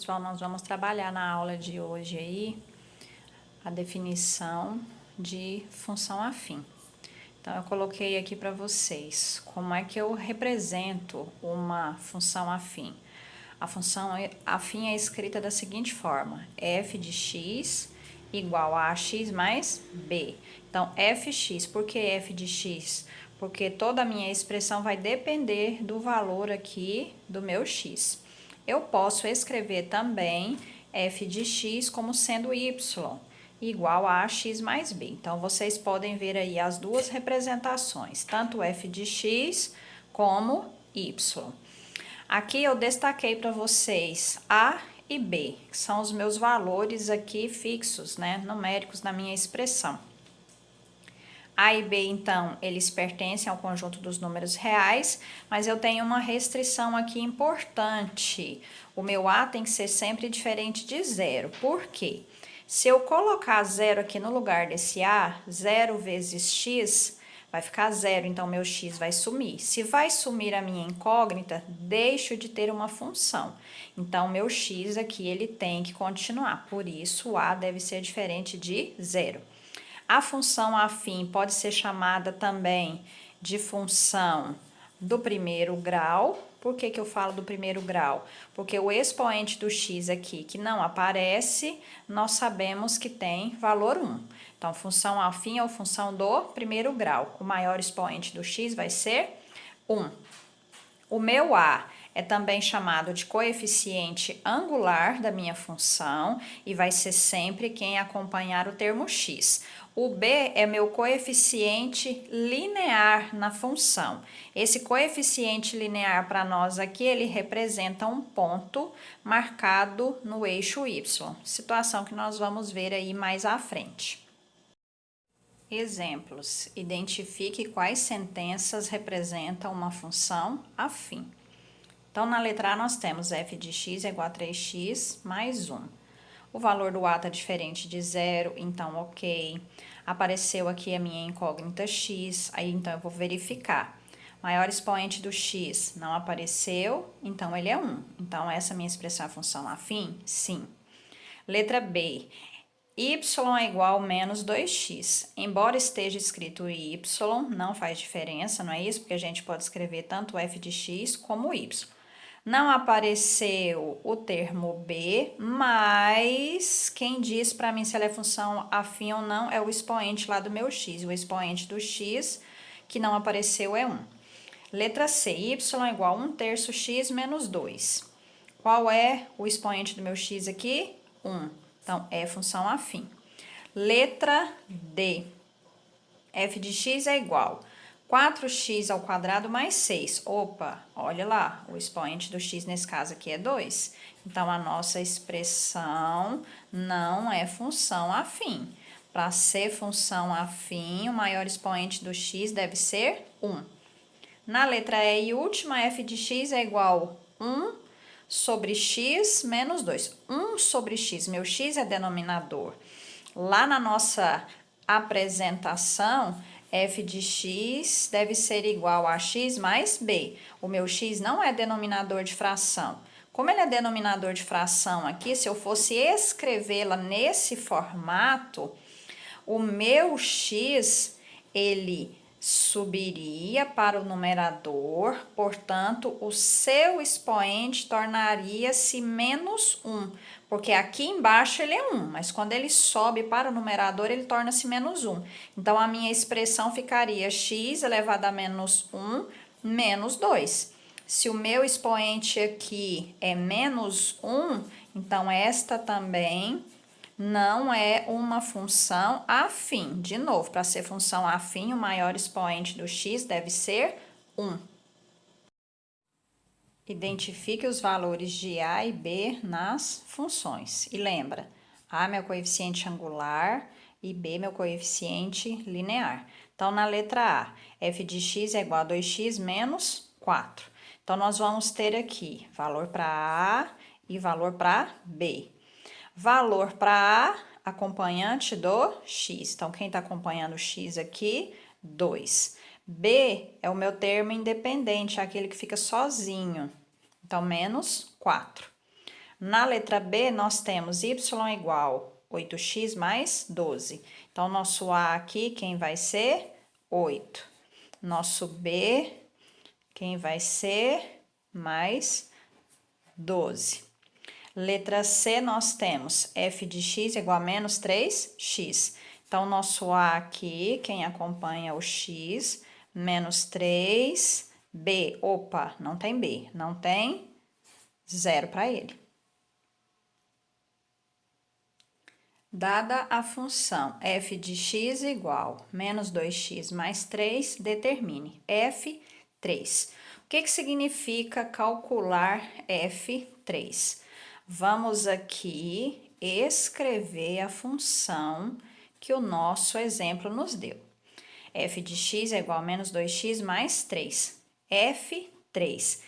Pessoal, nós vamos trabalhar na aula de hoje aí a definição de função afim. Então, eu coloquei aqui para vocês como é que eu represento uma função afim. A função afim é escrita da seguinte forma: f de x igual a x mais b. Então, fx, por que f de x? Porque toda a minha expressão vai depender do valor aqui do meu x. Eu posso escrever também f de x como sendo y, igual a x mais b. Então, vocês podem ver aí as duas representações, tanto f de x como y. Aqui eu destaquei para vocês a e b, que são os meus valores aqui fixos, né, numéricos na minha expressão. A e B, então, eles pertencem ao conjunto dos números reais, mas eu tenho uma restrição aqui importante. O meu A tem que ser sempre diferente de zero. Por quê? Se eu colocar zero aqui no lugar desse A, 0 vezes x, vai ficar zero, então meu x vai sumir. Se vai sumir a minha incógnita, deixo de ter uma função. Então, meu x aqui, ele tem que continuar. Por isso, o A deve ser diferente de zero. A função afim pode ser chamada também de função do primeiro grau. Por que eu falo do primeiro grau? Porque o expoente do x aqui, que não aparece, nós sabemos que tem valor 1. Então, função afim é a função do primeiro grau. O maior expoente do x vai ser 1. O meu A é também chamado de coeficiente angular da minha função e vai ser sempre quem acompanhar o termo x. O B é meu coeficiente linear na função. Esse coeficiente linear para nós aqui, ele representa um ponto marcado no eixo y, situação que nós vamos ver aí mais à frente. Exemplos. Identifique quais sentenças representam uma função afim. Então, na letra A, nós temos f de x é igual a 3x mais 1. O valor do A está diferente de zero, então, ok. Apareceu aqui a minha incógnita x, aí, então, eu vou verificar. Maior expoente do x não apareceu, então, ele é 1. Então, essa minha expressão é a função afim? Sim. Letra B. Y é igual a menos 2x. Embora esteja escrito y, não faz diferença, não é isso? Porque a gente pode escrever tanto f de x como y. Não apareceu o termo b, mas quem diz para mim se ela é função afim ou não é o expoente lá do meu x. O expoente do x que não apareceu é 1. Letra C. Y é igual a 1/3 x menos 2. Qual é o expoente do meu x aqui? 1. Então, é função afim. Letra D. F de x é igual a 4x ao quadrado mais 6. Opa, olha lá, o expoente do x nesse caso aqui é 2. Então, a nossa expressão não é função afim. Para ser função afim, o maior expoente do x deve ser 1. Na letra E e última, f de x é igual a 1 sobre x menos 2. 1 sobre x, meu x é denominador. Lá na nossa apresentação, f de x deve ser igual a x mais b. O meu x não é denominador de fração. Como ele é denominador de fração aqui, se eu fosse escrevê-la nesse formato, o meu x, ele subiria para o numerador, portanto, o seu expoente tornaria-se menos 1, porque aqui embaixo ele é 1, mas quando ele sobe para o numerador, ele torna-se menos 1. Então, a minha expressão ficaria x elevado a menos 1 menos 2. Se o meu expoente aqui é menos 1, então esta também não é uma função afim. De novo, para ser função afim, o maior expoente do x deve ser 1. Identifique os valores de a e b nas funções. E lembra, a é meu coeficiente angular e b meu coeficiente linear. Então, na letra A, f de x é igual a 2x menos 4. Então, nós vamos ter aqui valor para A e valor para B. Valor para A, acompanhante do x. Então, quem está acompanhando o x aqui? 2. B é o meu termo independente, é aquele que fica sozinho. Então, menos 4. Na letra B, nós temos y igual 8x mais 12. Então, nosso A aqui, quem vai ser? 8. Nosso B, quem vai ser? Mais 12. Letra C, nós temos f de x igual a menos 3x. Então, nosso A aqui, quem acompanha o x, menos 3, B, opa, não tem B, não tem 0 para ele. Dada a função f de x igual menos 2x mais 3, determine f3. O que significa calcular f3? Vamos aqui escrever a função que o nosso exemplo nos deu. F de x é igual a menos 2x mais 3. F3.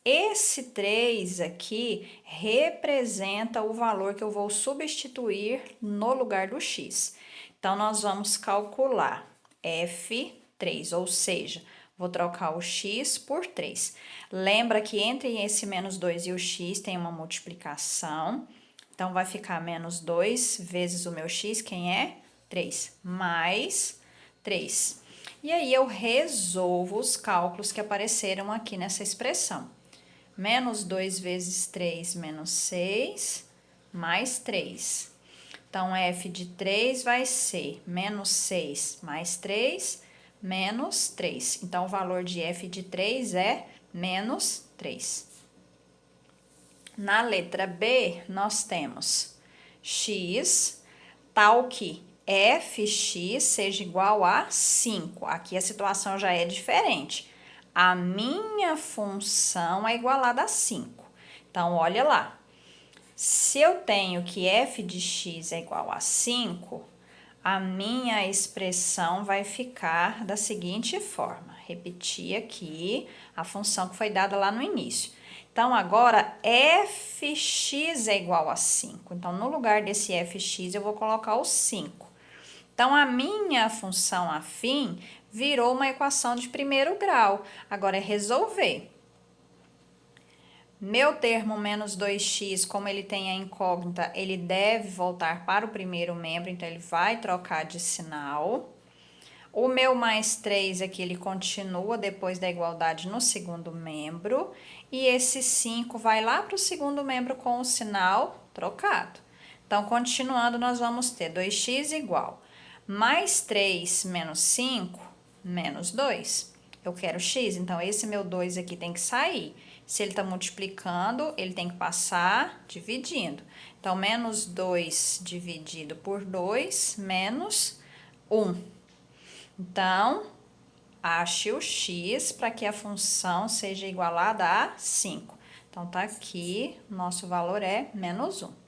Esse 3 aqui representa o valor que eu vou substituir no lugar do x. Então, nós vamos calcular F3, ou seja, vou trocar o x por 3. Lembra que entre esse menos 2 e o x tem uma multiplicação. Então, vai ficar menos 2 vezes o meu x, quem é? 3, mais 3. E aí, eu resolvo os cálculos que apareceram aqui nessa expressão. Menos 2 vezes 3, menos 6, mais 3. Então, f de 3 vai ser menos 6 mais 3, menos 3. Então, o valor de f de 3 é menos 3. Na letra B, nós temos x, tal que fx seja igual a 5. Aqui a situação já é diferente. A minha função é igualada a 5. Então, olha lá. Se eu tenho que f de x é igual a 5, a minha expressão vai ficar da seguinte forma. Repetir aqui a função que foi dada lá no início. Então, agora, fx é igual a 5. Então, no lugar desse fx, eu vou colocar o 5. Então, a minha função afim virou uma equação de primeiro grau. Agora, é resolver. Meu termo menos 2x, como ele tem a incógnita, ele deve voltar para o primeiro membro, então ele vai trocar de sinal. O meu mais 3 aqui, ele continua depois da igualdade no segundo membro. E esse 5 vai lá para o segundo membro com o sinal trocado. Então, continuando, nós vamos ter 2x igual mais 3 menos 5, menos 2. Eu quero x, então esse meu 2 aqui tem que sair. Se ele está multiplicando, ele tem que passar dividindo. Então, menos 2 dividido por 2, menos 1. Então, ache o x para que a função seja igualada a 5. Então, tá aqui, nosso valor é menos 1.